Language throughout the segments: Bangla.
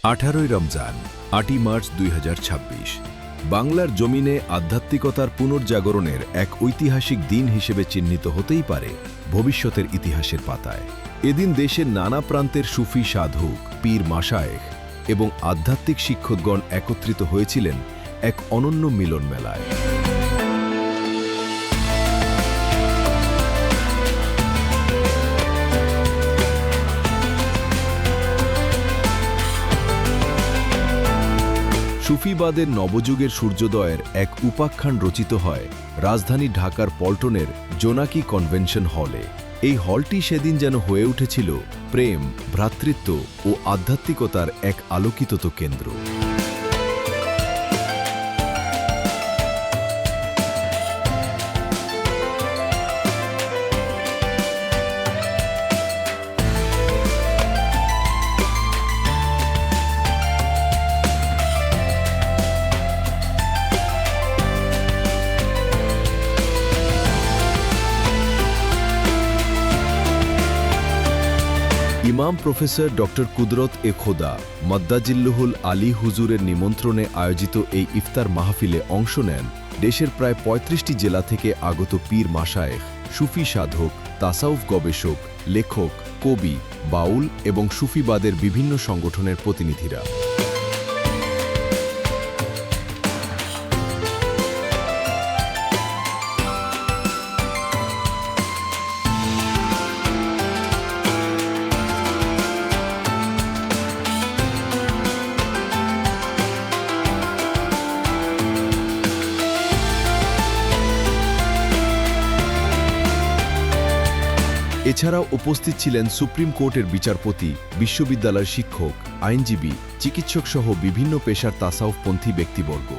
18ই রমজান 8ই মার্চ 2026 বাংলার জমিনে আধ্যাত্মিকতার পুনর্জাগরণের এক ঐতিহাসিক দিন হিসেবে চিহ্নিত হতেই পারে ভবিষ্যতের ইতিহাসের পাতায়। এদিন দেশের নানা প্রান্তের সুফি সাধক, পীর মাশায়েখ এবং আধ্যাত্মিক শিক্ষকগণ একত্রিত হয়েছিলেন এক অনন্য মিলন মেলায়। সুফিবাদের নবযুগের সূর্যোদয়ের এক উপাখ্যান রচিত হয় রাজধানী ঢাকার পল্টনের জোনাকি কনভেনশন হলে। এই হলটি সেদিন যেন হয়ে উঠেছিল প্রেম, ভ্রাতৃত্ব ও আধ্যাত্মিকতার এক আলোকিত কেন্দ্র। ইমাম প্রফেসর ডক্টর কুদরত এ খোদা মদ্দাজিল্লুহুল আলী হুজুরের নিমন্ত্রণে আয়োজিত এই ইফতার মাহফিলে অংশ নেন দেশের প্রায় ৩৫টি জেলা থেকে আগত পীর মাশায়েখ, সুফি সাধক, তাসাউফ গবেষক, লেখক, কবি, বাউল এবং সুফিবাদের বিভিন্ন সংগঠনের প্রতিনিধিরা। এছাড়াও উপস্থিত ছিলেন সুপ্রিম কোর্টের বিচারপতি, বিশ্ববিদ্যালয়ের শিক্ষক, আইনজীবী, চিকিৎসক সহ বিভিন্ন পেশার তাসাউফপন্থী ব্যক্তিবর্গ।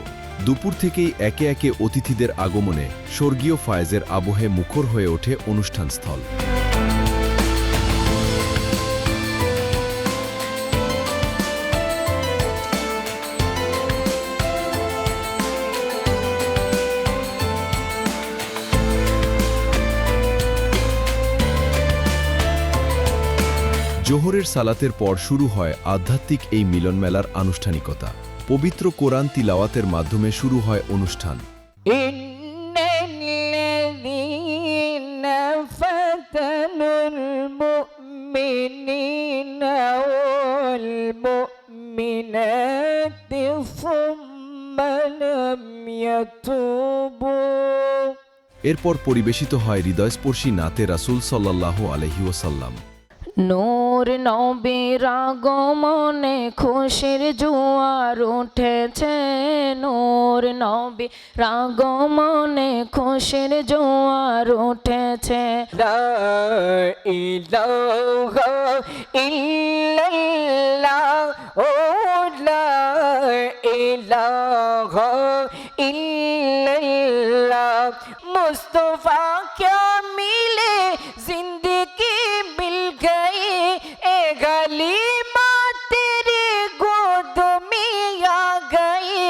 দুপুর থেকেই একে একে অতিথিদের আগমনে স্বর্গীয় ফায়েজের আবহে মুখর হয়ে ওঠে অনুষ্ঠানস্থল। জোহরের সালাতের পর শুরু হয় আধ্যাত্মিক এই মিলন মেলার আনুষ্ঠানিকতা। পবিত্র কোরআন তিলাওয়াতের মাধ্যমে শুরু হয় অনুষ্ঠান। এরপর পরিবেশিত হয় হৃদয়স্পর্শী নাতে রাসূল সাল্লাল্লাহু আলাইহি ওয়াসাল্লাম। নূর নবীর আগমনে খুশির জোয়ার উঠেছে, নূর নবীর আগমনে খুশির জোয়ার উঠেছে। লা ইলাহা ইল্লাল্লাহ, ও লা ইলাহা ইল্লাল্লাহ, মুস্তাফা কে মিলে জিंदगी मिल गई, ए गली माँ तेरी गोद में आ गई।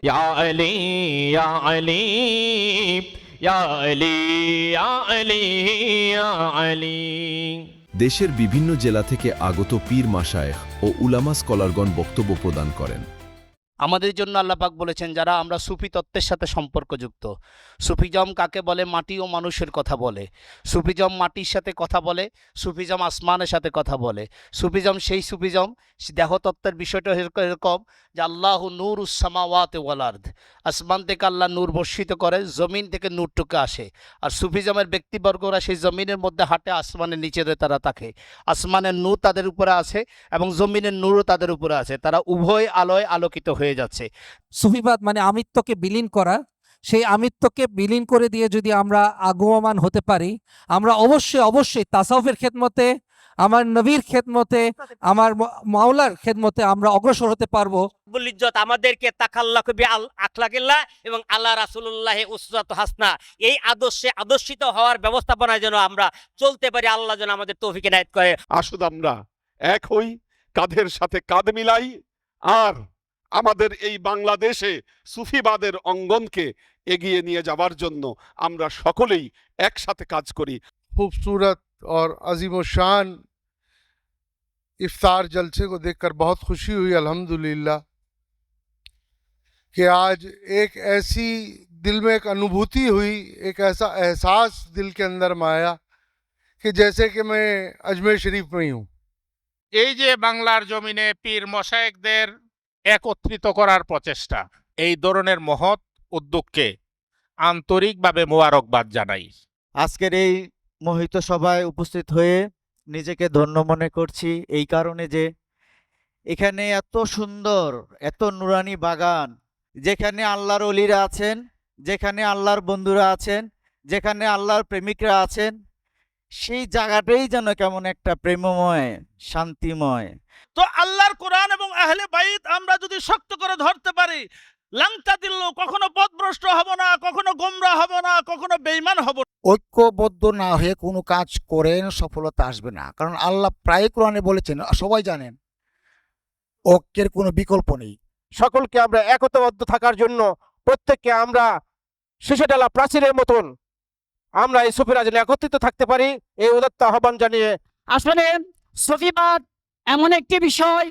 या अली या अली या अली या अली या अली। দেশের বিভিন্ন জেলা থেকে আগত পীর মাশায়েখ ও উলামা স্কলারগণ বক্তব্য প্রদান করেন। আমাদের জন্য আল্লাহ পাক বলেছেন, যারা আমরা সুফি তত্ত্বের সাথে সম্পর্কযুক্ত। সুফিজম কাকে বলে? মাটি ও মানুষের কথা বলে। সুফিজম মাটির সাথে কথা বলে, সুফিজম আসমানের সাথে কথা বলে। সুফিজম সেই সুফিজম দেহতত্ত্বের বিষয়টা এরকম যে আল্লাহু নূরুস সামাওয়াতি ওয়াল আরদ, আসমান থেকে আল্লাহ নূর বর্ষিত করে, জমিন থেকে নূরটুকু আসে। আর সুফিজমের ব্যক্তিবর্গরা সেই জমিনের মধ্যে হাঁটে, আসমানের নিচে তারা থাকে। আসমানের নূর তাদের উপরে আছে এবং জমিনের নূরও তাদের উপরে আছে, তারা উভয় আলোয় আলোকিত হয়ে যাচ্ছে। সুফিবাদ মানে আমিত্বকে বিলীন করা। সেই আমিত্বকে বিলীন করে দিয়ে যদি আমরা আগমমান হতে পারি, আমরা অবশ্যই তাসাউফের খেদমতে, আমার নবীর খেদমতে, আমার মাওলার খেদমতে আমরা অগ্রসর হতে পারবো। রব্বুল ইজ্জত আমাদেরকে তাকাল্লাহু বিআল আখলাকিল্লাহ এবং আল্লাহ রাসূলুল্লাহ উসওয়াতুন হাসানা, এই আদর্শে আদর্শিত হওয়ার ব্যবস্থাপনায় যেন আমরা চলতে পারি। আল্লাহ যেন আমাদের তৌফিক ইনায়েত করে। আসুন আমরা এক হই, কাঁধের সাথে কাঁধ মিলাই, আর আমাদের এই বাংলাদেশে সুফিবাদের অঙ্গনকে এগিয়ে নিয়ে যাওয়ার জন্য আমরা সকলেই একসাথে কাজ করি। खूबसूरत और अजीम शान इफ्तार जलसे को देखकर बहुत खुशी हुई अल्हम्दुलिल्लाह कि आज एक ऐसी दिल में एक अनुभूति हुई, एक ऐसा एहसास दिल के अंदर में आया कि जैसे कि मैं अजमेर शरीफ में ही हूँ। এই যে বাংলার জমিনে পীর মশায়েকদের একত্রিত করার প্রচেষ্টা, এই ধরনের মহৎ উদ্যোগকে আন্তরিকভাবে মোবারকবাদ জানাই। আজকের এই মোহিত সভায় উপস্থিত হয়ে নিজেকে ধন্য মনে করছি এই কারণে যে এখানে এত সুন্দর, এত নুরানি বাগান, যেখানে আল্লাহর ওলিরা আছেন, যেখানে আল্লাহর বন্ধুরা আছেন, যেখানে আল্লাহর প্রেমিকরা আছেন, সেই জায়গাটাই যেন কেমন একটা প্রেমময়, শান্তিময়। তো আল্লাহর কোরআন এবং আহলে বাইত আমরা যদি শক্ত করে ধরতে পারি, লাংতা দিল কখনো পথভ্রষ্ট হব না, কখনো গোমরাহ হব না, কখনো বেঈমান হব না। ঐক্যবদ্ধ না হয়ে কোনো কাজ করেন সফলতা আসবে না, কারণ আল্লাহ প্রায় কোরআনে বলেছেন, সবাই জানেন, ঐক্যের কোনো বিকল্প নেই। সকলকে আমরা একতাবদ্ধ থাকার জন্য প্রত্যেককে আমরা শিশুডালা প্রাচীরের মতন আমরা এই সুফিরা যেন একত্রিত থাকতে পারি, এই উদাত্ত আহ্বান জানিয়ে। আসলে সুফিবাদ এমন একটি বিষয়,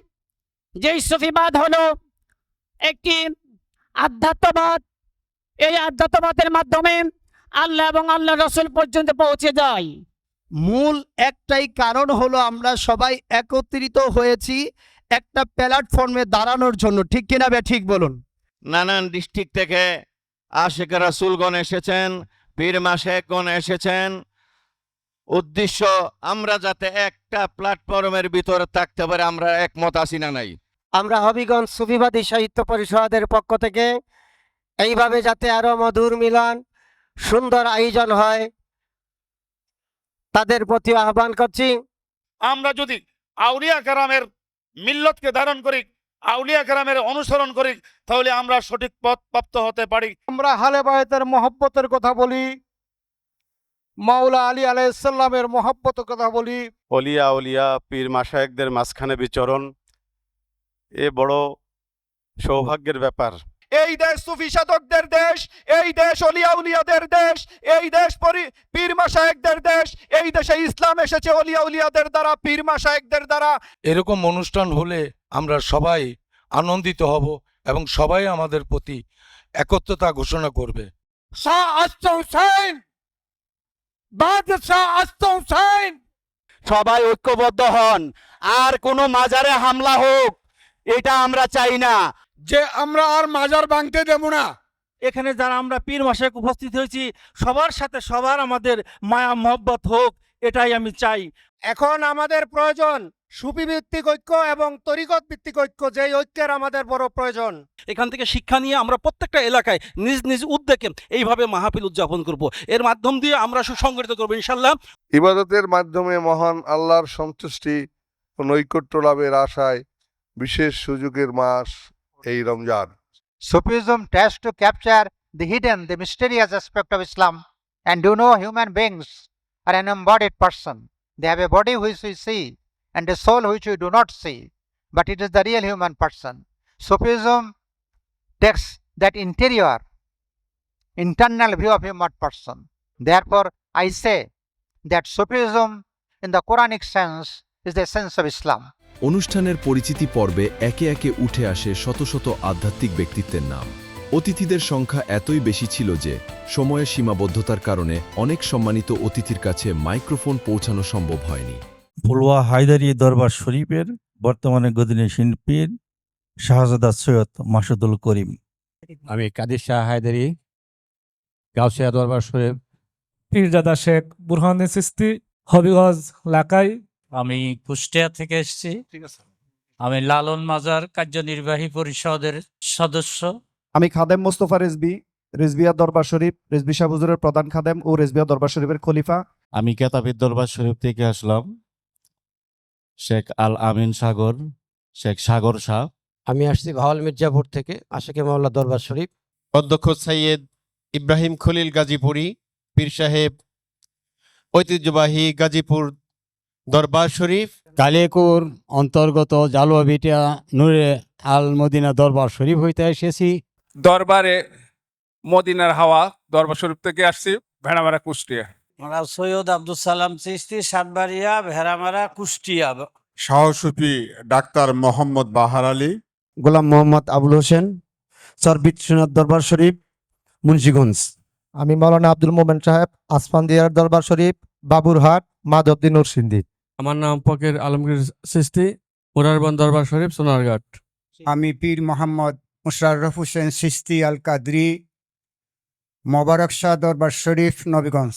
যেই সুফিবাদ হলো একটি আধ্যাত্মবাদ। এই আধ্যাত্মবাদের মাধ্যমে আল্লাহ এবং আল্লাহ রসুল পর্যন্ত পৌঁছে যায়। মূল একটাই কারণ হলো আমরা সবাই একত্রিত হয়েছি একটা প্ল্যাটফর্মে দাঁড়ানোর জন্য, ঠিক কিনা বে ঠিক বলুন? নানান ডিস্ট্রিক্ট থেকে আশিক রাসূলগণ এসেছেন, পীর মাশায়েখগণ এসেছেন। উদ্দেশ্য আমরা যাতে একটা প্ল্যাটফর্মের ভিতরে থাকতে পারি। আমরা একমত আছি না নাই? আমরা হবিগঞ্জ সুফিবাদী সাহিত্য পরিষদের পক্ষ থেকে এইভাবে যাতে আরো মধুর মিলন, সুন্দর আয়োজন হয়, তাদের প্রতি আহ্বান করছি। আমরা যদি আউলিয়া কেরামের মিল্লতকে ধারণ করি, আউলিয়া কেরামের অনুসরণ করি, তাহলে আমরা সঠিক পথ প্রাপ্ত হতে পারি। আমরা আহলে বায়তের মহব্বতের কথা বলি, মাওলা আলী আলাইহিস সালামের মহব্বতের কথা বলি। অলিয়া উলিয়া পীর মাশায়েখদের মাঝখানে বিচরণ এ বড় সৌভাগ্যের ব্যাপার। এই দেশ সুফি সাধকদের দেশ, এই দেশ অলিয়া উলিয়াদের দেশ, এই দেশ পীর মাশায়েখদের দেশ। এই দেশে ইসলাম এসেছে অলিয়া উলিয়াদের দ্বারা, পীর মাশায়েখদের দ্বারা। এরকম অনুষ্ঠান হলে আমরা সবাই আনন্দিত হব এবং সবাই আমাদের প্রতি একত্রতা ঘোষণা করবে। শাহ আস্ত হুসাইন, বাদশাহ আস্ত হুসাইন। সবাই ঐক্যবদ্ধ হন, আর কোনো মাজারে হামলা হোক এটা আমরা চাই না। যে আমরা আর মাজার ভাঙতে দেব না। এখানে যারা আমরা পীর মাশায়েখ উপস্থিত হয়েছি, সবার সাথে সবার আমাদের মায়া মহব্বত হোক, এটাই আমি চাই। এখন আমাদের প্রয়োজন সুফি ভিত্তিক ঐক্য এবং তরিকত ভিত্তিক ঐক্য, যেই ঐক্যের আমাদের বড় প্রয়োজন। এখান থেকে শিক্ষা নিয়ে আমরা প্রত্যেকটা এলাকায় নিজ নিজ উদ্যোগে এইভাবে মাহফিল উদযাপন করব। এর মাধ্যম দিয়ে আমরা সুসংগঠিত করবো ইনশাল্লাহ। ইবাদতের মাধ্যমে মহান আল্লাহর সন্তুষ্টি ও নৈকট্য লাভের আশায় বিশেষ সুযোগের মাস এই Ramzan. Sufism tries to capture the hidden, the mysterious aspect of Islam, and do know human beings are an embodied person. They have a body which we see and a soul which we do not see, but it is the real human person. Sufism takes that internal view of human person. Therefore, I say that Sufism in the Quranic sense is the essence of Islam. অনুষ্ঠানের পরিচিতি পর্বে একে একে উঠে আসে শত শত আধ্যাত্মিক ব্যক্তিত্বের নাম। অতিথিদের সংখ্যা এতই বেশি ছিল যে সময়ের সীমাবদ্ধতার কারণে অনেক সম্মানিত অতিথির কাছে মাইক্রোফোন পৌঁছানো সম্ভব হয়নি। ভুলুয়া হায়দারি দরবার শরীফের বর্তমানে গদিনী শিল্পীর শাহজাদা সৈয়দ মাসুদুল করিম। আমি কাদির শাহ হায়দারি, গাউসিয়া দরবার শরীফ। পীরজাদা শেখ বুরহান চিশতি, হবিগঞ্জ লাকাই। আমি কুষ্টিয়া থেকে এসেছি। আমি লালন মাজার কার্যনির্বাহী পরিষদের সদস্য। আমি খাদেম মোস্তফা রেজবি, রেজবিয়া দরবার শরীফ, রেজবি শাহ হুজুরের প্রধান খাদেম ও রেজবিয়া দরবার শরীফের খলিফা। আমি কেতাবের দরবার শরীফ থেকে আসলাম, শেখ আল আমিন সাগর, শেখ সাগর শাহ। আমি আসছি ভাওয়াল মির্জাপুর থেকে, আশিকে মাওলা দরবার শরীফ। অধ্যক্ষ সৈয়দ ইব্রাহিম খলিল গাজীপুরি, পীর সাহেব, ঐতিহ্যবাহী গাজীপুর দরবার শরীফ। কালিয়াকুর অন্তর্গত জালুয়াবিটিয়া নূরে আল মদিনা দরবার শরীফ হইতে এসেছি। দরবারে মদিনার হাওয়া দরবার শরীফ থেকে আসছি, ভেড়ামারা কুষ্টিয়া। সৈয়দ আব্দুল সালাম চিশতি, সাতবাড়িয়া, ভেড়ামারা, কুষ্টিয়া। সহসুফি ডাক্তার মোহাম্মদ বাহার আলী, গোলাম মোহাম্মদ আবুল হোসেন, স্যার বিশ্বনাথ দরবার শরীফ, মুন্সিগঞ্জ। আমি মাওলানা আব্দুল মোমেন সাহেব, আসফান্দিয়ার দরবার শরীফ, বাবুরহাট, মাধবদী নরসিংদী। আমার নাম ফকির আলমগীর চিশতি, মুরারবন দরবার শরীফ, সোনারঘাট। আমি পীর মোহাম্মদ মুশাররফ হোসেন চিশতি আল কাদরি, মোবারক শাহ দরবার শরীফ, নবীগঞ্জ।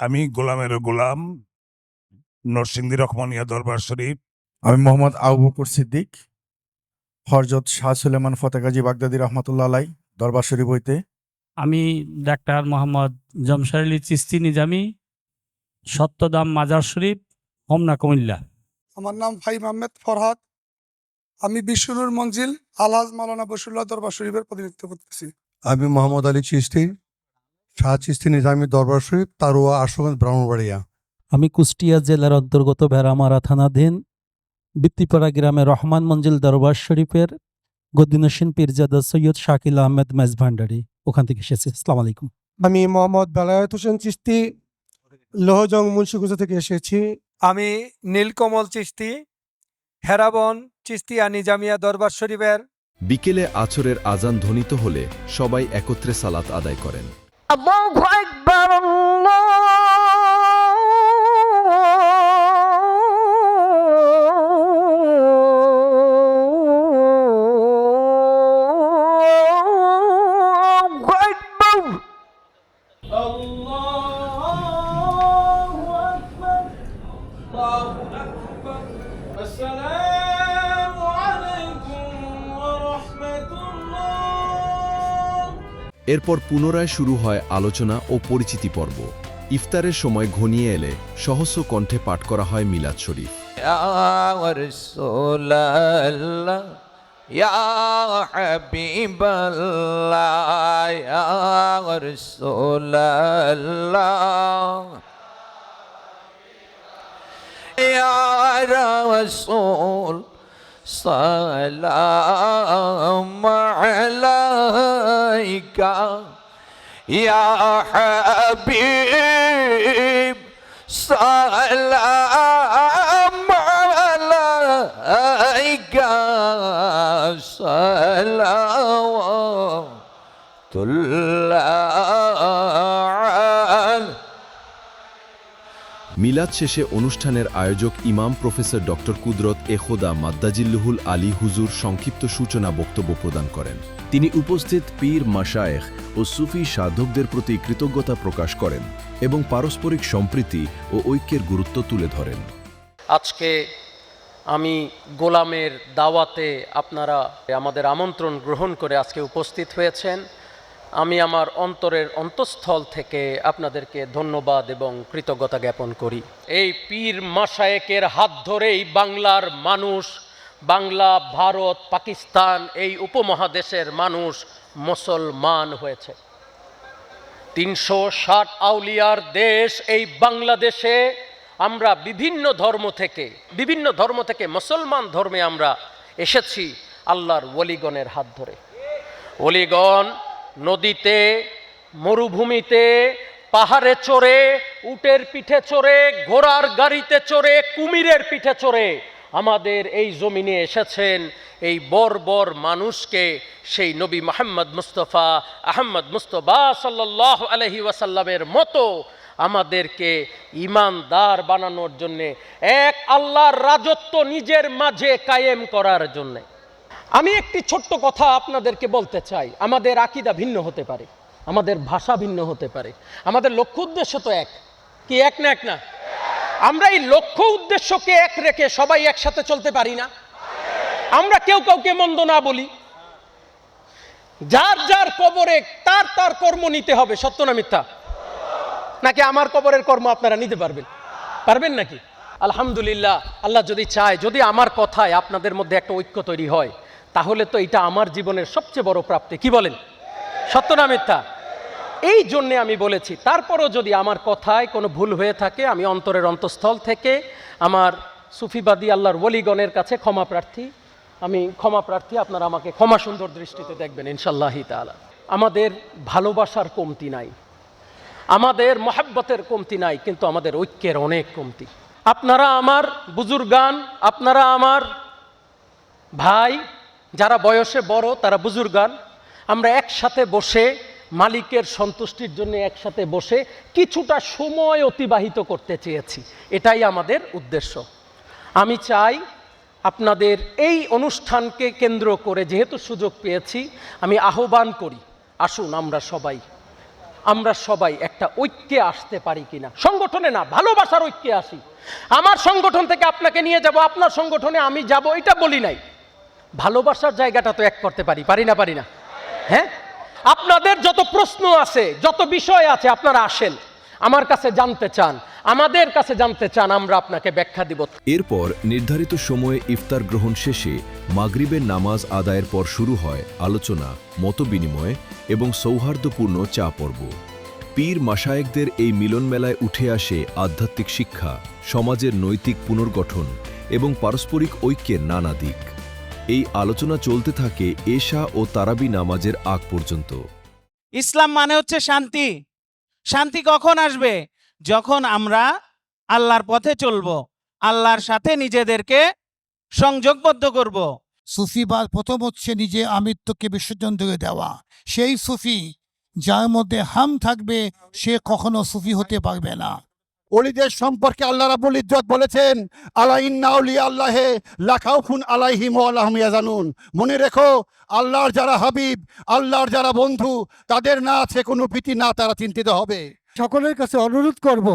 আমি গোলামের গোলাম, নরসিংদী রহমানিয়া দরবার শরীফ। আমি মোহাম্মদ আবু বকর সিদ্দিক, হযরত শাহ সুলেমান ফতেগাজী বাগদাদী রহমাতুল্লাহ আলাই দরবার শরীফ হইতে। আমি ডাক্তার মোহাম্মদ জমশার আলী চিশতি নিজামী, সত্যদাম মাজার শরীফ, হোমনা, কুমিল্লা। আমার নাম ভাই মোহাম্মদ ফরহাদ, আমি বিষ্ণুর মঞ্জিল আলহাজ মাওলানা বশিরুল্লাহ দরবার শরীফের প্রতিনিধিত্ব করতেছি। আমি মোহাম্মদ আলী চিশতি, শাহ চিশতি নিজামী দরবার শরীফ, তারুয়া, আশুগঞ্জ, ব্রাহ্মণবাড়িয়া। আমি কুষ্টিয়া জেলার অন্তর্গত ভেড়ামারা থানাধীন বৃত্তিপাড়া গ্রামে রহমান মঞ্জিল দরবার শরীফের গদ্দিনসীন পীরজাদা সৈয়দ শাকিল আহমেদ মেজ ভান্ডারী, ওখান থেকে এসেছি। আসসালামু আলাইকুম। আমি মোহাম্মদ বেলায়েত হোসেন চিশতি, লোহজং মুন্সিগঞ্জ থেকে এসেছি। আমি নীলকমল চিশতি, হেরাবন চিশতিয়া নিজামিয়া দরবার শরীফের। বিকেলে আছরের আজান ধ্বনিত হলে সবাই একত্রে সালাত আদায় করেন। আল্লাহু আকবার, আল্লাহু আকবার। এরপর পুনরায় শুরু হয় আলোচনা ও পরিচিতি পর্ব। ইফতারের সময় ঘনিয়ে এলে সহস্র কণ্ঠে পাঠ করা হয় মিলাদ শরীফ। সালাম আলাইকা ইয়া হাবিব, সালাম আলাইকা সালাওয়াতুল্লাহ। মিলাদ শেষে অনুষ্ঠানের আয়োজক ইমাম প্রফেসর ডক্টর কুদরত এ খোদা মাদ্দাজিল্লুহুল আলী হুজুর সংক্ষিপ্ত সূচনা বক্তব্য প্রদান করেন। তিনি উপস্থিত পীর, মাশায়েখ ও সুফি সাধকদের প্রতি কৃতজ্ঞতা প্রকাশ করেন এবং পারস্পরিক সম্প্রীতি ও ঐক্যের গুরুত্ব তুলে ধরেন। আজকে আমি গোলামের দাওয়াতে আপনারা আমাদের আমন্ত্রণ গ্রহণ করে আজকে উপস্থিত হয়েছেন। আমি আমার অন্তরের অন্তঃস্থল থেকে আপনাদেরকে ধন্যবাদ এবং কৃতজ্ঞতা জ্ঞাপন করি। এই পীর মাশায়েকের হাত ধরেই বাংলার মানুষ, বাংলা, ভারত, পাকিস্তান, এই উপমহাদেশের মানুষ মুসলমান হয়েছে। 360 আউলিয়ার দেশ এই বাংলাদেশে। আমরা বিভিন্ন ধর্ম থেকে মুসলমান ধর্মে আমরা এসেছি আল্লাহর ওলিগণের হাত ধরে। ওলিগণ নদীতে, মরুভূমিতে, পাহাড়ে চড়ে, উটের পিঠে চড়ে, ঘোড়ার গাড়িতে চড়ে, কুমিরের পিঠে চড়ে আমাদের এই জমিনে এসেছেন এই বর্বর মানুষকে সেই নবী মুহাম্মদ মুস্তাফা আহমদ মুস্তফা সাল্লাল্লাহু আলাইহি ওয়াসাল্লামের মতো আমাদেরকে ঈমানদার বানানোর জন্যে, এক আল্লাহর রাজত্ব নিজের মাঝে কায়েম করার জন্যে। আমি একটি ছোট্ট কথা আপনাদেরকে বলতে চাই। আমাদের আকীদা ভিন্ন হতে পারে, আমাদের ভাষা ভিন্ন হতে পারে, আমাদের লক্ষ্য উদ্দেশ্য তো এক। কি এক না? এক না? আমরা এই লক্ষ্য উদ্দেশ্যকে এক রেখে সবাই একসাথে চলতে পারি না। আমরা কেউ কাউকে মন্দ না বলি, যার যার কবরে তার তার কর্ম নিতে হবে। সত্য না মিথ্যা? নাকি আমার কবরের কর্ম আপনারা নিতে পারবেন নাকি? আলহামদুলিল্লাহ, আল্লাহ যদি চায়, যদি আমার কথায় আপনাদের মধ্যে একটা ঐক্য তৈরি হয়, তাহলে তো এটা আমার জীবনের সবচেয়ে বড় প্রাপ্তি। কি বলেন? সত্য না মিথ্যা? এই জন্যে আমি বলেছি। তারপরও যদি আমার কথায় কোনো ভুল হয়ে থাকে, আমি অন্তরের অন্তঃস্থল থেকে আমার সুফিবাদী আল্লাহর ওলিগণের কাছে ক্ষমা প্রার্থী। আপনারা আমাকে ক্ষমা সুন্দর দৃষ্টিতে দেখবেন ইনশাআল্লাহি তাআলা। আমাদের ভালোবাসার কমতি নাই, আমাদের মহব্বতের কমতি নাই, কিন্তু আমাদের ঐক্যের অনেক কমতি। আপনারা আমার বুজুর্গান, আপনারা আমার ভাই, যারা বয়সে বড় তারা বুজুর্গান, আমরা একসাথে বসে মালিকের সন্তুষ্টির জন্য একসাথে বসে কিছুটা সময় অতিবাহিত করতে চেয়েছি। এটাই আমাদের উদ্দেশ্য। আমি চাই আপনাদের এই অনুষ্ঠানকে কেন্দ্র করে যেহেতু সুযোগ পেয়েছি, আমি আহ্বান করি, আসুন আমরা সবাই একটা ঐক্যে আসতে পারি কিনা। সংগঠনে না, ভালোবাসার ঐক্যে আসি। আমার সংগঠন থেকে আপনাকে নিয়ে যাব, আপনার সংগঠনে আমি যাব, এটা বলি নাই। ভালোবাসার জায়গাটা তো এক করতে পারি না? হ্যাঁ, আপনাদের যত প্রশ্ন আছে, যত বিষয় আছে, আপনারা আসেন, আমার কাছে জানতে চান, আমাদের কাছে জানতে চান, আমরা আপনাকে ব্যাখ্যা দিব। এরপর নির্ধারিত সময়ে ইফতার গ্রহণ শেষে মাগরিবের নামাজ আদায়ের পর শুরু হয় আলোচনা, মতবিনিময় এবং সৌহার্দ্যপূর্ণ চা পর্ব। পীর মাশায়েখদের এই মিলন মেলায় উঠে আসে আধ্যাত্মিক শিক্ষা, সমাজের নৈতিক পুনর্গঠন এবং পারস্পরিক ঐক্যের নানা দিক। এই আলোচনা চলতে থাকে এশা ও তারাবি নামাজের আগ পর্যন্ত। ইসলাম মানে হচ্ছে শান্তি। শান্তি কখন আসবে? যখন আমরা আল্লাহর পথে চলব, আল্লাহর সাথে নিজেদেরকে সংযোগবদ্ধ করব। সুফিবাদ প্রথম হচ্ছে নিজে আমিত্বকে বিসর্জন দিয়ে দেওয়া। সেই সুফি যার মধ্যে হাম থাকবে সে কখনো সুফি হতে পারবে না। ওলিদের সম্পর্কে আল্লাহ রাব্বুল ইজ্জত বলেছেন, আলা ইন্না আউলিয়া আল্লাহে লা খাউফুন আলাইহিম ওয়া লা হুম ইয়াহজানুন। মনে রেখো, আল্লাহর যারা হাবিব, আল্লাহর যারা বন্ধু, তাদের না আছে কোনো ভীতি, না তারা চিন্তিত হবে। সকলের কাছে অনুরোধ করব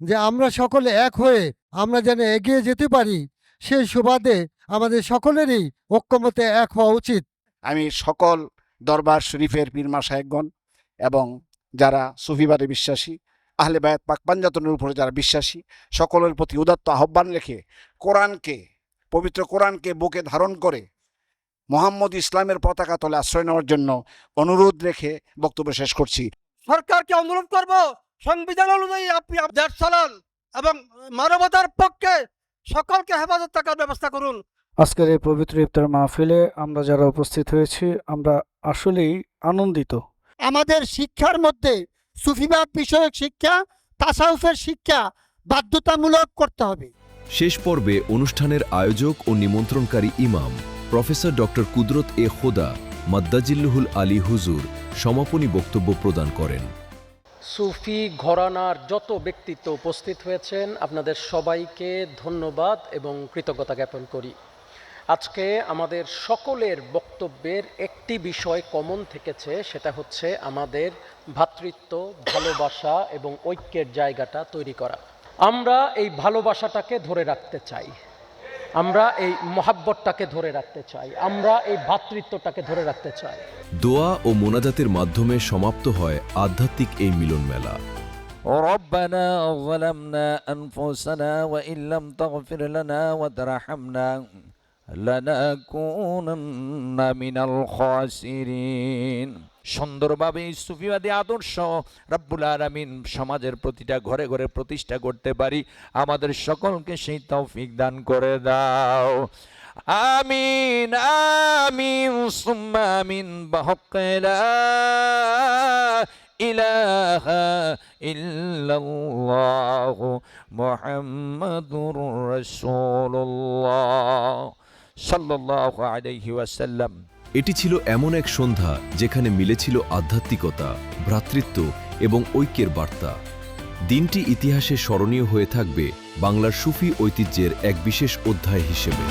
যে আমরা সকলে এক হয়ে আমরা যেন এগিয়ে যেতে পারি, সেই সুবাদে আমাদের সকলেরই ঐক্যমতে এক হওয়া উচিত। আমি সকল দরবার শরীফের পীর মাশায়েখগণ এবং যারা সুফিবাদে বিশ্বাসী, আহলে বায়াত পাক পাঞ্জাতনের উপরে যারা বিশ্বাসী, সকলের প্রতি উদাত্ত আহ্বান রেখে পবিত্র কোরআনকে বুকে ধারণ করে মোহাম্মদ ইসলামের পতাকা তলে আশ্রয় নেওয়ার জন্য অনুরোধ রেখে বক্তব্য শেষ করছি। সরকারকে অনুরোধ করব, সংবিধান অনুযায়ী আপনি দেশ চালান এবং মানবতার পক্ষে সকলকে হেফাজত থাকার ব্যবস্থা করুন। আজকের এই পবিত্র ইফতার মাহফিলে আমরা যারা উপস্থিত হয়েছি, আমরা আসলেই আনন্দিত। আমাদের শিক্ষার মধ্যে সুফিবাদ বিষয়ক শিক্ষা, তাসাউফের শিক্ষা বাধ্যতামূলক করতে হবে। শেষ পর্বে অনুষ্ঠানের আয়োজক ও নিমন্ত্রণকারী ইমাম প্রফেসর ডক্টর কুদরত এ খোদা মাদ্দাজিল্লুহুল আলী হুজুর সমাপনী বক্তব্য প্রদান করেন। সুফি ঘরানার যত ব্যক্তিত্ব উপস্থিত হয়েছেন, আপনাদের সবাইকে ধন্যবাদ এবং কৃতজ্ঞতা জ্ঞাপন করি। আজকে আমাদের সকলের বক্তব্যের একটি বিষয় কমন থেকেছে, সেটা হচ্ছে আমাদের ভ্রাতৃত্ব, ভালোবাসা এবং ঐক্যের জায়গাটা তৈরি করা। আমরা এই ভালোবাসাটাকে ধরে রাখতে চাই, আমরা এই মহাব্বতটাকে ধরে রাখতে চাই, আমরা এই ভ্রাতৃত্বটাকে ধরে রাখতে চাই। দোয়া ও মোনাজাতের মাধ্যমে সমাপ্ত হয় আধ্যাত্মিক এই মিলন মেলা। ربنا ظلمنا أنفسنا وإن لم تغفر لنا وترحمنا لنكونن من الخاسرين। সুন্দরভাবে সুফিবাদী আদর্শ রব্বুল আলামিন সমাজের প্রতিটা ঘরে ঘরে প্রতিষ্ঠা করতে পারি, আমাদের সকলকে সেই তৌফিক দান করে দাও। আমিন আমিন সুম্মা আমিন বিহাক্কি লা ইলাহা ইল্লাল্লাহ মুহাম্মাদুর রাসূলুল্লাহ সাল্লাল্লাহু আলাইহি ওয়াসাল্লাম। এটি ছিল এমন এক সন্ধ্যা যেখানে মিলেছিল আধ্যাত্মিকতা, ভ্রাতৃত্ব এবং ঐক্যের বার্তা। দিনটি ইতিহাসে স্মরণীয় হয়ে থাকবে বাংলার সুফি ঐতিহ্যের এক বিশেষ অধ্যায় হিসেবে।